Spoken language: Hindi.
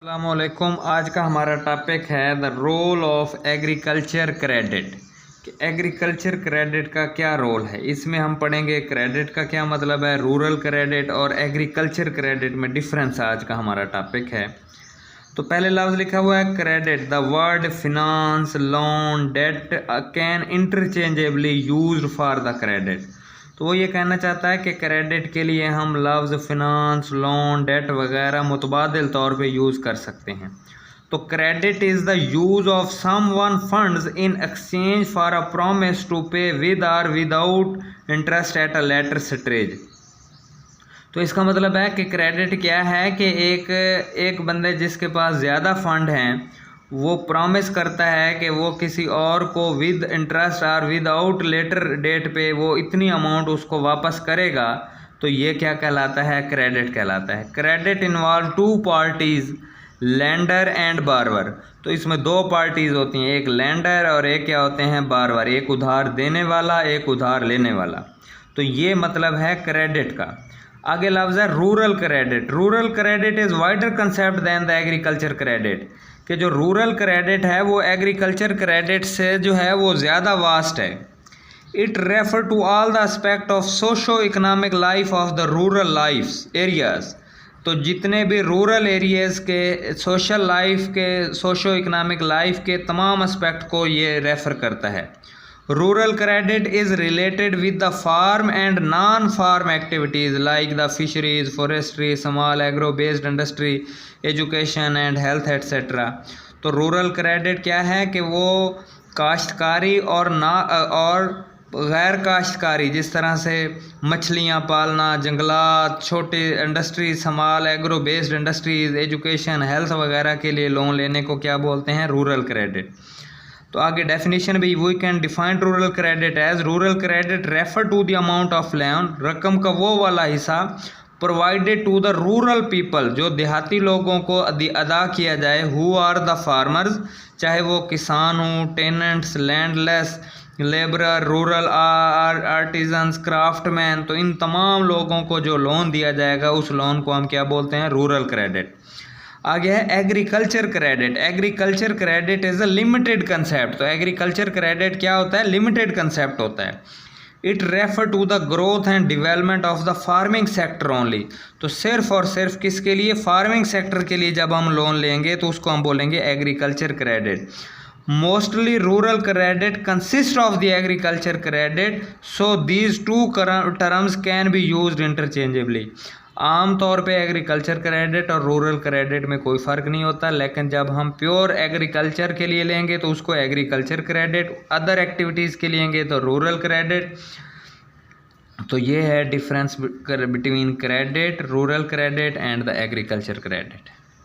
अस्सलामुअलैकुम। आज का हमारा टॉपिक है the role of agriculture credit कि एग्रीकल्चर क्रेडिट का क्या रोल है। इसमें हम पढ़ेंगे क्रेडिट का क्या मतलब है, रूरल क्रेडिट और एग्रीकल्चर क्रेडिट में डिफरेंस आज का हमारा टॉपिक है। तो पहले लफ्ज़ लिखा हुआ है credit. The word finance, loan, date can interchangeably used for the credit. तो वो ये कहना चाहता है कि क्रेडिट के लिए हम लफ्ज़ फिनांस, लोन, डेट वगैरह मुतबादिल तौर पे यूज़ कर सकते हैं। तो credit is the use of someone funds in exchange for a promise to pay with और without interest at a later stage. तो इसका मतलब है कि क्रेडिट क्या है कि एक बंदे जिसके पास ज़्यादा फंड हैं वो प्रॉमिस करता है कि वो किसी और को विद इंटरेस्ट और विदाउट लेटर डेट पे वो इतनी अमाउंट उसको वापस करेगा। तो ये क्या कहलाता है, क्रेडिट कहलाता है। Credit involve two parties, lender and borrower. तो इसमें दो पार्टीज़ होती हैं, एक लेंडर और एक क्या होते हैं, बारवर। एक उधार देने वाला, एक उधार लेने वाला। तो ये मतलब है क्रेडिट का। आगे लफ्ज़ है rural credit. Rural credit is wider concept than the agriculture credit. कि जो रूरल क्रेडिट है वो एग्रीकल्चर क्रेडिट से जो है वो ज़्यादा वास्ट है। It refer to all the aspect of socio economic life of the rural life areas. तो जितने भी रूरल एरियाज़ के सोशल लाइफ के, सोशो इकनॉमिक लाइफ के तमाम एस्पेक्ट को ये रेफ़र करता है। Rural credit is related with the farm and non-farm activities like the fisheries, forestry, small agro-based industry, education and health etc. तो रूरल क्रेडिट क्या है कि वो काश्तकारी और गैर काश्तकारी, जिस तरह से मछलियाँ पालना, जंगलात, छोटे industry, small agro based industries, education, health वगैरह के लिए लोन लेने को क्या बोलते हैं, रूरल क्रेडिट। तो आगे डेफिनेशन भी, we can define rural credit as rural credit refer to the amount of loan, रकम का वो वाला हिस्सा provided to the rural people, जो देहाती लोगों को अदा किया जाए, हु आर द फार्मर्स, चाहे वो किसान हो, tenants, landless, labourer, rural artisans, craftsman. तो इन तमाम लोगों को जो लोन दिया जाएगा उस लोन को हम क्या बोलते हैं, रूरल क्रेडिट। आगे है agriculture credit. Agriculture credit is a limited concept. तो एग्रीकल्चर क्रेडिट क्या होता है, लिमिटेड कंसेप्ट होता है। It refer to the growth and development of the farming sector only. तो सिर्फ और सिर्फ किसके लिए, फार्मिंग सेक्टर के लिए जब हम लोन लेंगे तो उसको हम बोलेंगे agriculture credit. Mostly rural credit consist of the agriculture credit, so these two terms can be used interchangeably. आम तौर पे एग्रीकल्चर क्रेडिट और रूरल क्रेडिट में कोई फ़र्क नहीं होता, लेकिन जब हम प्योर एग्रीकल्चर के लिए लेंगे तो उसको एग्रीकल्चर क्रेडिट, अदर एक्टिविटीज़ के लिए लेंगे तो रूरल क्रेडिट। तो ये है difference between credit, rural credit and the agriculture credit.